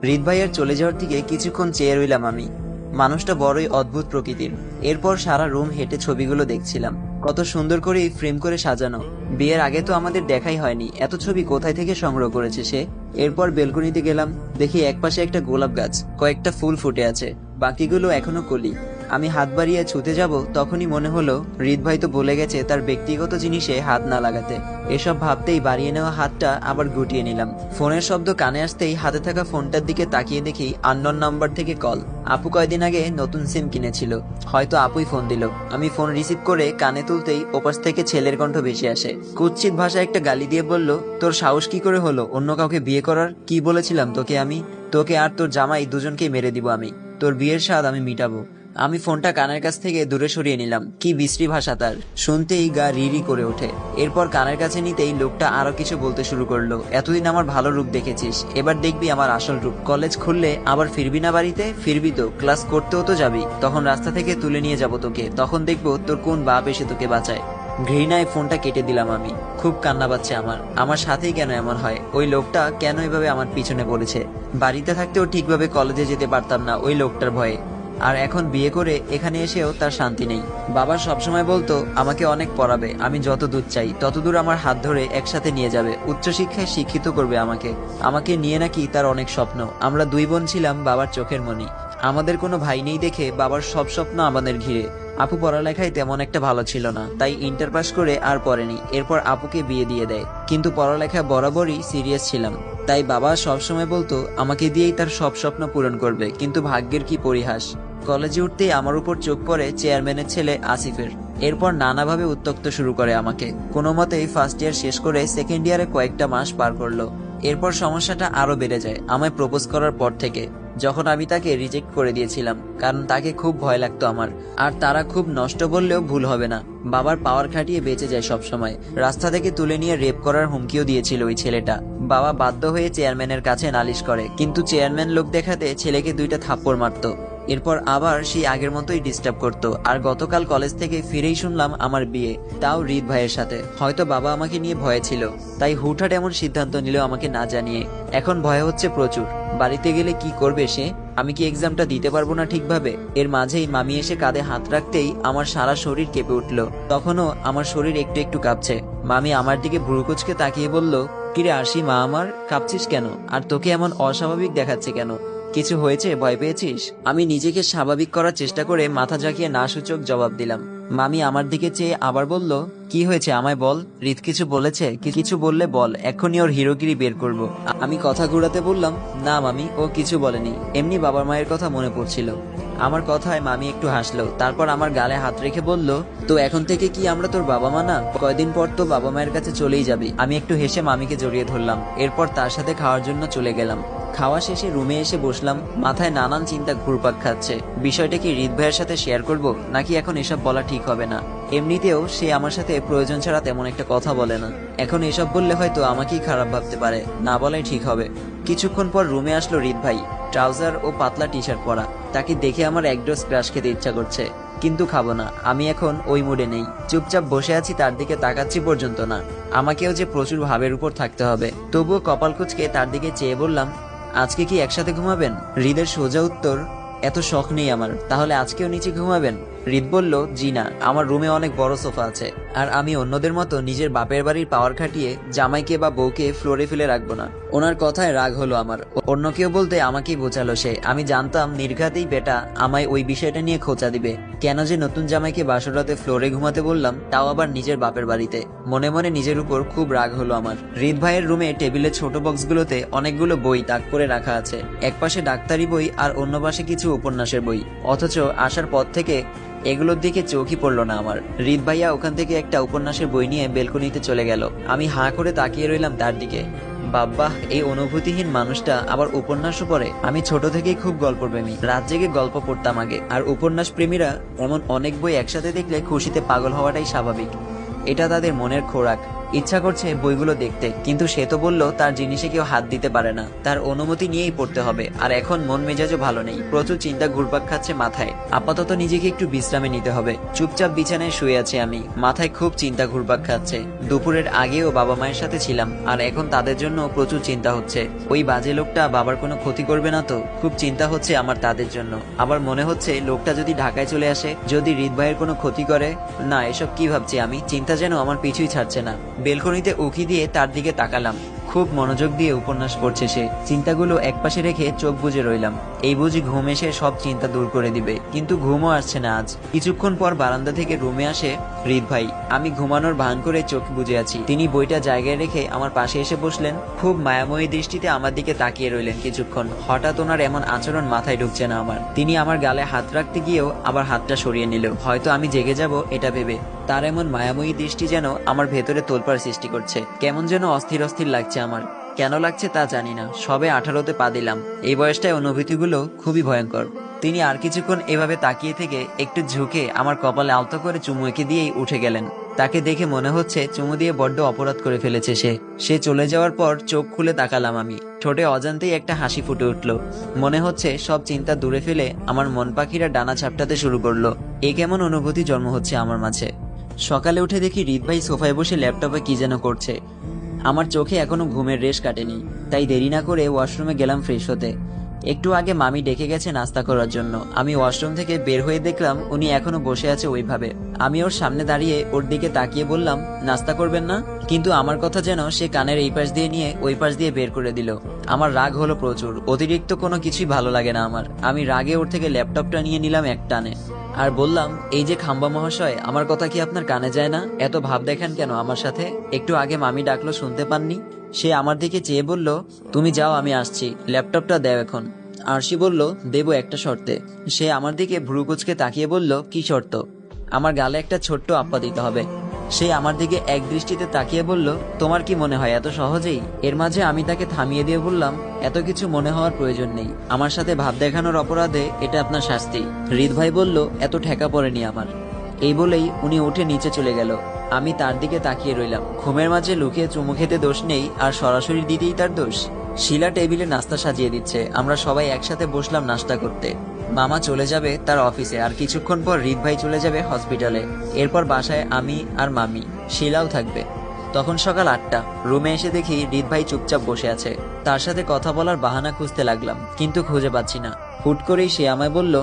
হৃদ ভাইয়ের চলে যাওয়ার দিকে কিছুক্ষণ চেয়ে রইলাম আমি। মানুষটা বড়ই অদ্ভুত প্রকৃতির। এরপর সারা রুম হেঁটে ছবিগুলো দেখছিলাম, কত সুন্দর করে ফ্রেম করে সাজানো। বিয়ের আগে তো আমাদের দেখাই হয়নি, এত ছবি কোথায় থেকে সংগ্রহ করেছে সে। এরপর বেলকনিতে গেলাম, দেখি একপাশে একটা গোলাপ গাছ, কয়েকটা ফুল ফুটে আছে, বাকিগুলো এখনো কলি। আমি হাত বাড়িয়ে ছুতে যাব, তখনই মনে হলো হৃদ ভাই তো বলে গেছে তার ব্যক্তিগত জিনিসে হাত না লাগাতে। এসব ভাবতেই বাড়িয়ে নেওয়া হাতটা আবার গুটিয়ে নিলাম। ফোনের শব্দ কানে আসতেই হাতে থাকা ফোনটার দিকে তাকিয়ে দেখি আননোন নাম্বার থেকে কল। আপু কয়দিন আগে নতুন সিম কিনেছিল, হয়তো আপুই ফোন দিল। আমি ফোন রিসিভ করে কানে তুলতেই ওপাশ থেকে ছেলের কণ্ঠ ভেসে আসে। কুৎসিত ভাষায় একটা গালি দিয়ে বলল, তোর সাহস কি করে হলো অন্য কাউকে বিয়ে করার? কি বলেছিলাম তোকে আমি? তোকে আর তোর জামাই দুজনকেই মেরে দিব আমি। তোর বিয়ের স্বাদ আমি মিটাবো। আমি ফোনটা কানের কাছ থেকে দূরে সরিয়ে নিলাম। কি বিশ্রী ভাষা তার, শুনতেই গা রি করে ওঠে। এরপর কানের কাছে নিতেই লোকটা আরো কিছু বলতে শুরু করলো। এতদিন আমার ভালো রূপ দেখেছিস, এবার দেখবি আমার আসল রূপ। কলেজ খুললে আবার ফিরবি না বাড়িতে? ফিরবি তো, ক্লাস করতেও তো যাবি। তখন রাস্তা থেকে তুলে নিয়ে যাব তোকে, তখন দেখবো তোর কোন বাপ এসে তোকে বাঁচায়। ঘৃণায় ফোনটা কেটে দিলাম আমি। খুব কান্না পাচ্ছে আমার সাথেই কেন এমন হয়? ওই লোকটা কেন এভাবে আমার পিছনে পড়েছে? বাড়িতে থাকতেও ঠিকভাবে কলেজে যেতে পারতাম না ওই লোকটার ভয়ে, আর এখন বিয়ে করে এখানে এসেও তার শান্তি নেই। বাবা সবসময় বলতো আমাকে অনেক পড়াবে, আমি যত দূর চাই ততদূর আমার হাত ধরে একসাথে নিয়ে যাবে, উচ্চশিক্ষায় শিক্ষিত করবে আমাকে নিয়ে নাকি তার অনেক স্বপ্ন। আমরা দুই বোন ছিলাম বাবার চোখের মণি। আমাদের কোনো ভাই নেই দেখে বাবার সব স্বপ্ন আমাদের ঘিরে। আপু পড়ালেখায় তেমন একটা ভালো ছিল না, তাই ইন্টার পাস করে আর পড়েনি। এরপর আপুকে বিয়ে দিয়ে দেয়, কিন্তু পড়ালেখায় বরাবরই সিরিয়াস ছিলাম। তাই বাবা সবসময় বলতো আমাকে দিয়েই তার সব স্বপ্ন পূরণ করবে, কিন্তু ভাগ্যের কি পরিহাস। কলেজে উঠতেই আমার উপর চোখ পড়ে চেয়ারম্যানের ছেলে আসিফের। এরপর নানাভাবে উত্ত্যক্ত শুরু করে আমাকে। কোনো মতেই ফার্স্ট ইয়ার শেষ করে সেকেন্ড ইয়ারে কয়েকটা মাস পার করলো। এরপর সমস্যাটা আরো বেড়ে যায় আমায় প্রপোজ করার পর থেকে, যখন আমি তাকে রিজেক্ট করে দিয়েছিলাম, কারণ তাকে খুব ভয় লাগতো আমার। আর তারা খুব নষ্ট বললেও ভুল হবে না, বাবার পাওয়ার খাটিয়ে বেঁচে যায় সব সময়। রাস্তা থেকে তুলে নিয়ে রেপ করার হুমকিও দিয়েছিল ওই ছেলেটা। বাবা বাধ্য হয়ে চেয়ারম্যানের কাছে নালিশ করে, কিন্তু চেয়ারম্যান লোক দেখাতে ছেলেকে 2টা থাপ্পড় মারতো। এরপর আবার সেই আগের মতোই ডিস্টার্ব করতো। আর গতকাল কলেজ থেকে ফিরেই শুনলাম আমার বিয়ে, তাও হৃদ ভাইয়ের সাথে। হয়তো বাবা আমাকে নিয়ে ভয়ে ছিল, তাই হুটহাট এমন সিদ্ধান্ত নিল আমাকে না জানিয়ে। এখন ভয় হচ্ছে প্রচুর, বাড়িতে গেলে কি করবে সে? আমি কি এক্সামটা দিতে পারবো না ঠিকভাবে? এর মাঝেই মামি এসে কাঁধে হাত রাখতেই আমার সারা শরীর কেঁপে উঠলো। তখনও আমার শরীর একটু একটু কাঁপছে। মামি আমার দিকে ভ্রুকুচকে তাকিয়ে বলল, কিরে আরশি মা আমার, কাঁপছিস কেন? আর তোকে এমন অস্বাভাবিক দেখাচ্ছে কেন? কিছু হয়েছে? ভয় পেয়েছিস? আমি নিজেকে স্বাভাবিক করার চেষ্টা করে মাথা ঝাঁকিয়ে না সূচক জবাব দিলাম। মামি আমার দিকে চেয়ে আবার বলল, কি হয়েছে আমায় বল। হৃদ কিছু বলেছে? কিছু বললে বল, এক্ষুনি ওর হিরোগিরি বের করব। আমি কথা ঘুরাতে বললাম, না মামি, ও কিছু বলেনি, এমনি বাবা মায়ের কথা মনে পড়ছিল। আমার কথায় মামি একটু হাসলো, তারপর আমার গালে হাত রেখে বলল, তো এখন থেকে কি আমরা তোর বাবা মা না? কয়দিন পর তো বাবা মায়ের কাছে চলেই যাবি। আমি একটু হেসে মামিকে জড়িয়ে ধরলাম। এরপর তার সাথে খাওয়ার জন্য চলে গেলাম। খাওয়া শেষে রুমে এসে বসলাম, মাথায় নানান চিন্তা ঘুরপাক খাচ্ছে। বিষয়টা কি হৃদ ভাইয়ের সাথে শেয়ার করব, নাকি এখন এসব বলা ঠিক হবে না? এমনিতেও সে আমার সাথে প্রয়োজন ছাড়া তেমন একটা কথা বলে না। এখন এসব বললে হয়তো আমাকেই খারাপ ভাবতে পারে, না বলাই ঠিক হবে। কিছুক্ষণ পর রুমে আসলো হৃদ ভাই, ট্রাউজার ও পাতলা টি শার্ট পরা। তাকে দেখে আমার এক ডোজ ক্রাশ খেতে ইচ্ছা করছে, কিন্তু খাবো না। আমি এখন ওই মুডে নেই। চুপচাপ বসে আছি, তার দিকে তাকাচ্ছি পর্যন্ত না। আমাকেও যে প্রচুর ভাবের উপর থাকতে হবে। তবুও কপাল কুঁচকে তার দিকে চেয়ে বললাম, আজকে কি একসাথে ঘুমাবেন? হৃদের সোজা উত্তর, এত শখ নেই আমার, তাহলে আজকেও নিচে ঘুমাবেন? হৃদ বলল, জি না, আমার রুমে অনেক বড় সোফা আছে, আর আমি অন্যদের মতো নিজের বাপের বাড়ির পাওয়ার খাটিয়ে জামাইকে বা বউকে ফ্লোরে ফেলে রাখবো না। ওনার কথায় রাগ হলো আমার। অন্য কেউ বলতে আমাকেই বোঝালো সে। আমি জানতাম নির্ঘাতেই বেটা আমায় ওই বিষয়টা নিয়ে খোঁচা দিবে। কেন যে নতুন জামাইকে বাসরাতে ফ্লোরে ঘুমাতে বললাম, তাও আবার নিজের বাপের বাড়িতে। মনে মনে নিজের উপর খুব রাগ হলো আমার। হৃদ ভাইয়ের রুমে টেবিলের ছোট বক্সগুলোতে অনেকগুলো বই তাক করে রাখা আছে। এক পাশে ডাক্তারি বই আর অন্য পাশে কিছু উপন্যাসের বই, অথচ আসার পর থেকে এগুলোর দিকে চোখই পড়লো না আমার। হৃদ ভাইয়া ওখান থেকে একটা উপন্যাসের বই নিয়ে বেলকনিতে চলে গেল। আমি হাঁ করে তাকিয়ে রইলাম তার দিকে। বাব্বাহ, এই অনুভূতিহীন মানুষটা আবার উপন্যাসও পড়ে। আমি ছোট থেকেই খুব গল্পপ্রেমী, রাত জেগে গল্প পড়তাম আগে। আর উপন্যাস প্রেমীরা এমন অনেক বই একসাথে দেখলে খুশিতে পাগল হওয়াটাই স্বাভাবিক, এটা তাদের মনের খোরাক। ইচ্ছা করছে বইগুলো দেখতে, কিন্তু সে তো বলল তার জিনিসে কেউ হাত দিতে পারে না, তার অনুমতি নিয়েই পড়তে হবে। আর এখন মন মেজাজও ভালো নেই, প্রচুর চিন্তা ঘুরপাক খাচ্ছে মাথায়। আপাতত নিজেকে একটু বিশ্রামে নিতে হবে। চুপচাপ বিছানায় শুয়ে আছি আমি, মাথায় খুব চিন্তা ঘুরপাক খাচ্ছে। দুপুরের আগেও বাবা মায়ের সাথে ছিলাম, আর এখন তাদের জন্য প্রচুর চিন্তা হচ্ছে। ওই বাজে লোকটা বাবার কোনো ক্ষতি করবে না তো? খুব চিন্তা হচ্ছে আমার তাদের জন্য। আবার মনে হচ্ছে লোকটা যদি ঢাকায় চলে আসে, যদি হৃদ ভাইয়ের কোনো ক্ষতি করে। না, এসব কি ভাবছি আমি, চিন্তা যেন আমার পিছুই ছাড়ছে না। বেলকনিতে উঁকি দিয়ে তার দিকে তাকালাম, খুব মনোযোগ দিয়ে উপন্যাস পড়ছে সে। চিন্তাগুলো একপাশে রেখে চোখ বুজে রইলাম, এই বুঝি ঘুম এসে সব চিন্তা দূর করে দিবে। কিন্তু ঘুমও আসছে না আজ। কিছুক্ষণ পর বারান্দা থেকে রুমে আসে হৃদ ভাই। আমি ঘুমানোর ভান করে চোখ বুজে আছি, তিনি বইটা জায়গায় রেখে আমার পাশে এসে বসলেন। খুব মায়াময়ী দৃষ্টিতে আমার দিকে তাকিয়ে রইলেন কিছুক্ষণ। হঠাৎ ওনার এমন আচরণ মাথায় ঢুকছে না আমার। তিনি আমার গালে হাত রাখতে গিয়েও আবার হাতটা সরিয়ে নিল, হয়তো আমি জেগে যাব এটা ভেবে। তার এমন মায়াময়ী দৃষ্টি যেন আমার ভেতরে তোলপাড় সৃষ্টি করছে। কেমন যেন অস্থির অস্থির লাগছে আমার। কেন লাগছে তা জানি না, সবে 18তে পা দিলাম। এই বয়সটায় অনুভূতিগুলো খুবই ভয়ঙ্কর। তিনি আর কিছুক্ষণ এভাবে তাকিয়ে থেকে একটু ঝুঁকে আমার কপালে আলতো করে চুমু এঁকে দিয়েই উঠে গেলেন। তাকে দেখে মনে হচ্ছে চুমু দিয়ে বড্ড অপরাধ করে ফেলেছে সে চলে যাওয়ার পর চোখ খুলে তাকালাম আমি। ঠোঁটে অজান্তেই একটা হাসি ফুটে উঠল। মনে হচ্ছে সব চিন্তা দূরে ফেলে আমার মন পাখিরা ডানা ছাপটাতে শুরু করলো। এ কেমন অনুভূতি জন্ম হচ্ছে আমার মাঝে। সকালে উঠে দেখি হৃদ ভাই সোফায় বসে ল্যাপটপে কি যেন করছে। আমার চোখে এখনো ঘুমের রেশ কাটেনি, তাই দেরি না করে ওয়াশরুমে গেলাম ফ্রেশ হতে। একটু আগে মামি ডেকে গেছে নাস্তা করার জন্য। আমি ওয়াশরুম থেকে বের হয়ে দেখলাম উনি এখনো বসে আছে ওইভাবে। আমি ওর সামনে দাঁড়িয়ে ওর দিকে তাকিয়ে বললাম, নাস্তা করবেন না? কিন্তু আমার কথা যেন সে কানের এই পাশ দিয়ে নিয়ে ওই পাশ দিয়ে বের করে দিল। আমার রাগ হলো প্রচুর, অতিরিক্ত কোনো কিছুই ভালো লাগে না আমার। আমি রাগে ওর থেকে ল্যাপটপটা নিয়ে নিলাম এক টানে, আর বললাম, এই যে খাম্বা মহাশয়, আমার কথা কি আপনার কানে যায় না? এত ভাব দেখেন কেন আমার সাথে? একটু আগে মামি ডাকলো, শুনতে পাননি? সে আমার দিকে চেয়ে বলল, তুমি যাও, আমি আসছি, ল্যাপটপটা দেও এখন। আরশি বলল, দেবো একটা শর্তে। সে আমার দিকে ভ্রু কুঁচকে তাকিয়ে বলল, কি শর্ত? আমার গালে একটা ছোট্ট আপ্পা দিতে হবে। সে আমার দিকে এক দৃষ্টিতে তাকিয়ে বলল, তোমার কি মনে হয় এত সহজেই? এর মাঝে আমি তাকে থামিয়ে দিয়ে বললাম, এত কিছু মনে হওয়ার প্রয়োজন নেই। আমার সাথে ভাব দেখানোর অপরাধে এটা আপনার শাস্তি। হৃদ ভাই বলল, এত ঠেকা পড়েনি আমার। এই বলেই উনি উঠে নিচে চলে গেল। আমি তার দিকে তাকিয়ে রইলাম। ঘুমের মাঝে লুকিয়ে চুমু খেতে দোষ নেই, আর সরাসরি দিতেই তার দোষ। শিলা টেবিলে নাস্তা সাজিয়ে দিচ্ছে, আমরা সবাই একসাথে বসলাম নাস্তা করতে। মামা চলে যাবে তার অফিসে, আর কিছুক্ষণ পর হৃদ ভাই চলে যাবে হসপিটালে। এরপর বাসায় আমি আর মামি, শিলাও থাকবে। তখন সকাল 8টা। রুমে এসে দেখি হৃদ ভাই চুপচাপ বসে আছে। তার সাথে কথা বলার বাহানা খুঁজতে লাগলাম, কিন্তু খুঁজে পাচ্ছি না। হুট করেই সে আমায় বলল,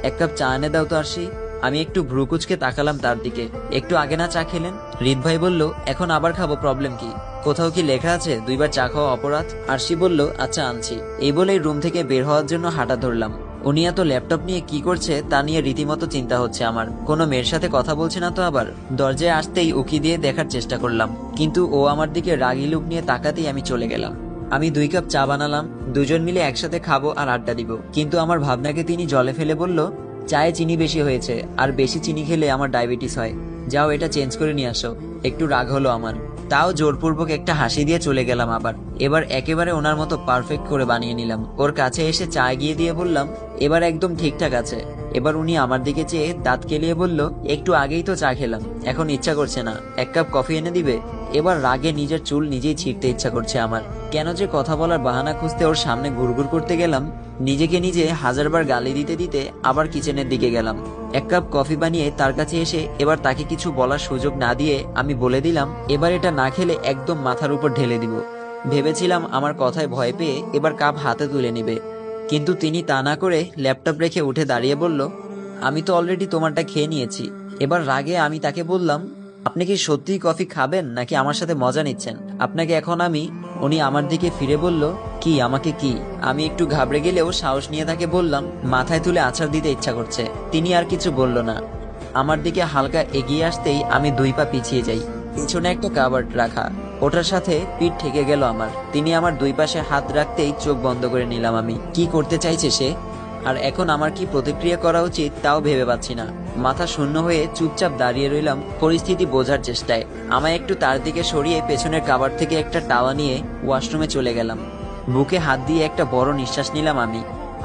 এক কাপ চা এনে দাও তো আরশি। আমি একটু ভ্রু কুঁচকে তাকালাম তার দিকে। একটু আগে না চা খেলেন? হৃদ ভাই বলল, এখন আবার খাবো, প্রবলেম কি? কোথাও কি লেখা আছে 2বার চা খাওয়া অপরাধ? আরশি বলল, আচ্ছা আনছি। এই বলেই রুম থেকে বের হওয়ার জন্য হাঁটা ধরলাম। উনি এত ল্যাপটপ নিয়ে কি করছে তা নিয়ে রীতিমতো চিন্তা হচ্ছে আমার। কোনো মেয়ের সাথে কথা বলছে না তো আবার? দরজায় আসতেই উকি দিয়ে দেখার চেষ্টা করলাম, কিন্তু ও আমার দিকে রাগি লুক নিয়ে তাকাতেই আমি চলে গেলাম। আমি 2 কাপ চা বানালাম, দুজন মিলে একসাথে খাবো আর আড্ডা দিব। কিন্তু আমার ভাবনাকে তিনি জলে ফেলে বলল, চায়ে চিনি বেশি হয়েছে, আর বেশি চিনি খেলে আমার ডায়াবেটিস হয়। যাও এটা চেঞ্জ করে নিয়ে আসো। একটু রাগ হলো আমার, তাও জোরপূর্বক একটা হাসি দিয়ে চলে গেলাম আবার। এবার একেবারে ওনার মতো পারফেক্ট করে বানিয়ে নিলাম। ওর কাছে এসে চা এগিয়ে দিয়ে বললাম, এবার একদম ঠিকঠাক আছে। এবার উনি আমার দিকে চেয়ে দাঁত কেলিয়ে বলল, একটু আগেই তো চা খেলাম, এখন ইচ্ছা করছে না, 1 কাপ কফি এনে দিবে? এবার রাগে নিজের চুল নিজেই ছিঁড়তে ইচ্ছা করছে আমার। কেন যে কথা বলার বাহানা খুঁজতে ওর সামনে ঘুরঘুর করতে গেলাম। নিজেকে নিজে হাজারবার গালি দিতে দিতে আবার কিচেনের দিকে গেলাম। 1 কাপ কফি বানিয়ে তার কাছে এসে এবার তাকে কিছু বলার সুযোগ না দিয়ে আমি বলে দিলাম, এবার এটা না খেলে একদম মাথার উপর ঢেলে দিব। ভেবেছিলাম আমার কথায় ভয় পেয়ে এবার কাপ হাতে তুলে নেবে, কিন্তু তিনি তা না করে ল্যাপটপ রেখে উঠে দাঁড়িয়ে বলল, আমি তো অলরেডি তোমারটা খেয়ে নিয়েছি। এবার রাগে আমি তাকে বললাম, আপনি কি সত্যিই কফি খাবেন নাকি আমার সাথে মজা নিচ্ছেন? আপনাকে এখন আমি। উনি আমার দিকে ফিরে বলল, কি আমাকে কি? আমি একটু ঘাবড়ে গেলেও সাহস নিয়ে তাকে বললাম, মাথায় তুলে আছাড় দিতে ইচ্ছা করছে। তিনি আর কিছু বলল না। আমার দিকে হালকা এগিয়ে আসতেই আমি 2 পা পিছিয়ে যাই। পিছনে একটা কাভার্ড রাখা, ওটার সাথে পিঠ ঠেকে গেল আমার। তিনি আমার 2 পাশে হাত রাখতেই চোখ বন্ধ করে নিলাম আমি। কি করতে চাইছে সে, আর এখন আমার কি প্রতিক্রিয়া করা উচিত তাও ভেবে পাচ্ছি না। মাথা শূন্য হয়ে চুপচাপ দাঁড়িয়ে রইলাম পরিস্থিতি বোঝার চেষ্টায়। আমায় একটু তার দিকে সরিয়ে পেছনের কাভার থেকে একটা টাওয়া নিয়ে ওয়াশরুমে চলে গেলাম। বুকে হাত দিয়ে একটা বড় নিঃশ্বাস নিলাম আমি।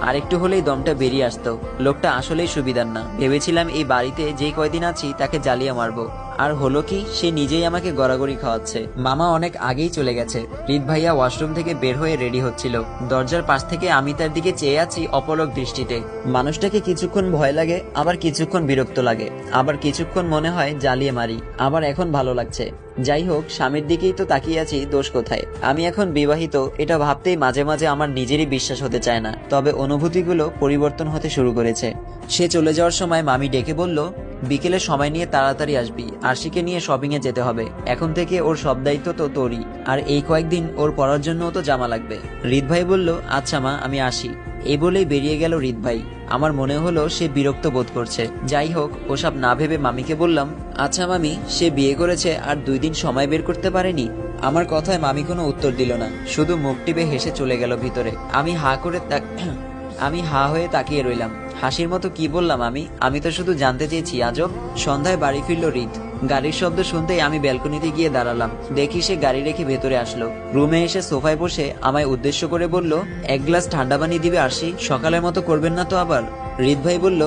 আর একটু হলেই দমটা বেরিয়ে আসতো। লোকটা আসলেই সুবিধার না। ভেবেছিলাম এই বাড়িতে যে কয়দিন আছি তাকে জ্বালিয়ে মারবো, আর হলো কি, সে নিজেই আমাকে গড়াগড়ি খাওয়াচ্ছে। মামা অনেক আগেই চলে গেছে। হৃদ ভাইয়া ওয়াশরুম থেকে বের হয়ে রেডি হচ্ছিল। দরজার পাশ থেকে আমি তার দিকে চেয়ে আছি অপলক দৃষ্টিতে। মানুষটাকে কিছুক্ষণ ভয় লাগে, আবার কিছুক্ষণ বিরক্ত লাগে, আবার কিছুক্ষণ মনে হয় জ্বালিয়ে মারি, আবার এখন ভালো লাগছে। যাই হোক, স্বামীর দিকেই তো তাকিয়ে আছি, দোষ কোথায়? আমি এখন বিবাহিত, এটা ভাবতেই মাঝে মাঝে আমার নিজেরই বিশ্বাস হতে চায় না। তবে অনুভূতিগুলো পরিবর্তন হতে শুরু করেছে। সে চলে যাওয়ার সময় মামি ডেকে বলল, বিকেলে সময় নিয়ে তাড়াতাড়ি আসবি, আরশিকে নিয়ে শপিং এ যেতে হবে। এখন থেকে ওর সব দায়িত্ব তো তোরই, আর এই কয়েকদিন ওর পড়ার জন্যও তো জামা লাগবে। হৃদ ভাই বলল, আচ্ছা মা, আমি আসি। এই বলেই বেরিয়ে গেল হৃদ ভাই। আমার মনে হলো সে বিরক্ত বোধ করছে। যাই হোক, ওসব না ভেবে মামিকে বললাম, আচ্ছা মামি, সে বিয়ে করেছে আর 2 দিন সময় বের করতে পারেনি? আমার কথায় মামি কোনো উত্তর দিল না, শুধু মুখ টিপে হেসে চলে গেল ভিতরে। আমি হা হয়ে তাকিয়ে রইলাম। হাসির মতো কি বললাম আমি তো শুধু জানতে চেয়েছি আজব। সন্ধ্যায় বাড়ি ফিরল হৃদ। গাড়ির শব্দ শুনতেই আমি ব্যালকনিতে গিয়ে দাঁড়ালাম। দেখি সে গাড়ি রেখে ভেতরে আসলো। রুমে এসে সোফায় বসে আমায় উদ্দেশ্য করে বলল, 1 গ্লাস ঠান্ডা পানি দিবে আরশি? সকালের মতো করবেন না তো আবার? হৃদ ভাই বলল,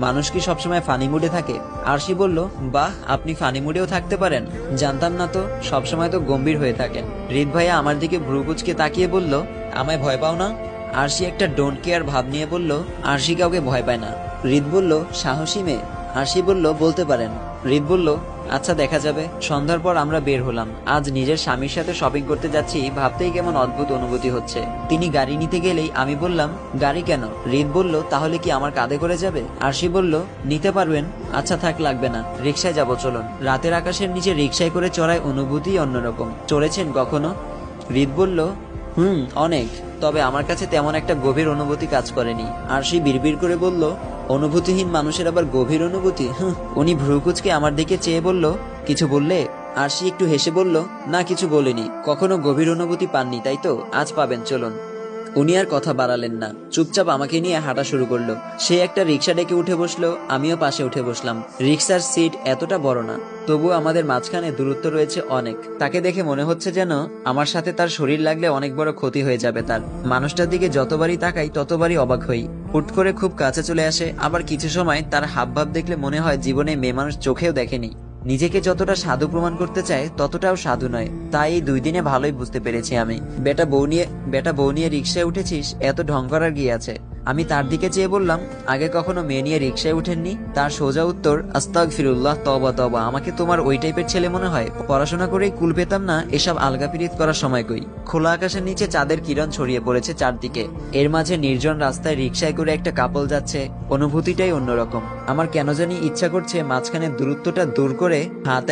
মানুষ কি সবসময় ফানি মুডে থাকে? আরশি বলল, বাহ, আপনি ফানি মুডেও থাকতে পারেন, জানতাম না তো। সবসময় তো গম্ভীর হয়ে থাকেন। হৃদ ভাইয়া আমার দিকে ভ্রু কুঁচকে তাকিয়ে বলল, আমায় ভয় পাও না? আরশি একটা ডোন্ট কেয়ার ভাব নিয়ে বলল, আরশি কাউকে ভয় পায় না। হৃদ বলল, সাহসী মেয়ে। আরশি বলল, বলতে পারেন। হৃদ বলল, আচ্ছা দেখা যাবে। সন্ধ্যার পর আমরা বের হলাম। আজ নিজের স্বামীর সাথে শপিং করতে যাচ্ছি ভাবতেই কেমন অদ্ভুত অনুভূতি হচ্ছে। তিনি গাড়ি নিতে গেলেই আমি বললাম, গাড়ি কেন? হৃদ বলল, তাহলে কি আমার কাঁধে করে যাবে? আরশি বলল, নিতে পারবেন। আচ্ছা থাক, লাগবে না, রিকশায় যাব চলুন। রাতের আকাশের নিচে রিকশায় করে চড়ায় অনুভূতি অন্যরকম। চড়েছেন কখনো? হৃদ বলল, অনেক, তবে আমার কাছে তেমন একটা গভীর অনুভূতি কাজ করেনি। আরশি বিড়বিড় করে বলল, অনুভূতিহীন মানুষের আবার গভীর অনুভূতি? উনি ভ্রুকুচকে আমার দিকে চেয়ে বলল, কিছু বললে? আরশি একটু হেসে বলল, না কিছু বলিনি। কখনো গভীর অনুভূতি পাননি তাই তো? আজ পাবেন, চলুন। উনি আর কথা বাড়ালেন না, চুপচাপ আমাকে নিয়ে হাঁটা শুরু করলো। সে একটা রিক্সা ডেকে উঠে বসলো, আমিও পাশে উঠে বসলাম। রিক্সার সিট এতটা বড় না, তবুও আমাদের মাঝখানে দূরত্ব রয়েছে অনেক। তাকে দেখে মনে হচ্ছে যেন আমার সাথে তার শরীর লাগলে অনেক বড় ক্ষতি হয়ে যাবে তার। মানুষটার দিকে যতবারই তাকাই ততবারই অবাক হই। হুট করে খুব কাছে চলে আসে, আবার কিছু সময় তার হাবভাব দেখলে মনে হয় জীবনে মেয়ে মানুষ চোখেও দেখেনি। নিজেকে যতটা সাধু প্রমাণ করতে চায় ততটাও সাধু নয়। তাই এই 2 দিনে ভালোই বুঝতে পেরেছি আমি। বেটা বউ নিয়ে রিক্সায় উঠেছিস, এত ঢং করার কি আছে? আমি তার দিকে চেয়ে বললাম, আগে কখনো মেয়ে নিয়ে রিক্সায় উঠেননি? তার সোজা উত্তর, আস্তাগফিরুল্লাহ, তওবা তওবা। আমাকে তোমার ওই টাইপের ছেলে মনে হয়? পড়াশোনা করেই কুল পেতাম না, এসব আলগা পিরিত করার সময় কই? খোলা আকাশের নিচে চাঁদের কিরণ ছড়িয়ে পড়েছে চারদিকে। এর মাঝে নির্জন রাস্তায় রিক্সায় করে একটা কাপল যাচ্ছে। অনুভূতিটাই অন্যরকম। আমার কেন জানি ইচ্ছা করছে মাঝখানে দূরত্বটা দূর করে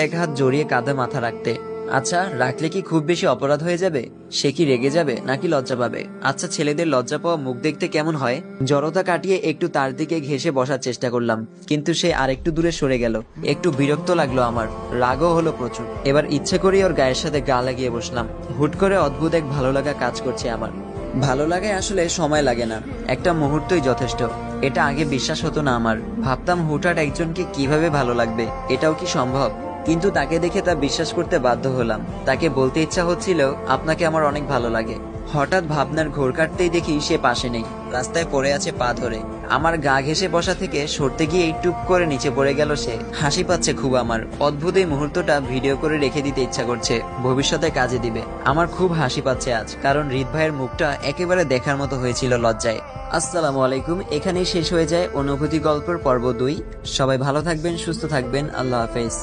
এক হাত জড়িয়ে কাঁধে মাথা রাখতে। আচ্ছা, রাখলে কি খুব বেশি অপরাধ হয়ে যাবে? সে কি রেগে যাবে নাকি লজ্জা পাবে? আচ্ছা, ছেলেদের লজ্জা পাওয়া মুখ দেখতে কেমন হয়? জড়তা কাটিয়ে একটু তার দিকে ঘেঁষে বসার চেষ্টা করলাম, কিন্তু সে আরেকটু দূরে সরে গেল। একটু বিরক্ত লাগলো আমার, রাগও হলো প্রচুর। এবার ইচ্ছে করেই ওর গায়ের সাথে গা লাগিয়ে বসলাম। হুট করে অদ্ভুত এক ভালো লাগা কাজ করছে আমার। ভালো লাগায় আসলে সময় লাগে না, একটা মুহূর্তই যথেষ্ট। এটা আগে বিশ্বাস হতো না আমার। ভাবতাম হুটহাট একজনকে কিভাবে ভালো লাগবে, এটাও কি সম্ভব? কিন্তু তাকে দেখে তা বিশ্বাস করতে বাধ্য হলাম। তাকে বলতে ইচ্ছা হচ্ছিল, আপনাকে আমার অনেক ভালো লাগে। হঠাৎ ভাবনার ঘোর কাটতেই দেখি সে পাশে নেই, রাস্তায় পড়ে আছে পা ধরে। আমার গা ঘেঁষে বসা থেকে সরতে গিয়ে টুপ করে নিচে পড়ে গেল সে। হাসি পাচ্ছে খুব আমার। অদ্ভুত এই মুহূর্তটা ভিডিও করে রেখে দিতে ইচ্ছা করছে, ভবিষ্যতে কাজে দিবে। আমার খুব হাসি পাচ্ছে আজ, কারণ হৃদ ভাইয়ের মুখটা একেবারে দেখার মতো হয়েছিল লজ্জায়। আসসালামু আলাইকুম। এখানেই শেষ হয়ে যায় অনুভূতি গল্পের পর্ব 2। সবাই ভালো থাকবেন, সুস্থ থাকবেন। আল্লাহ হাফেজ।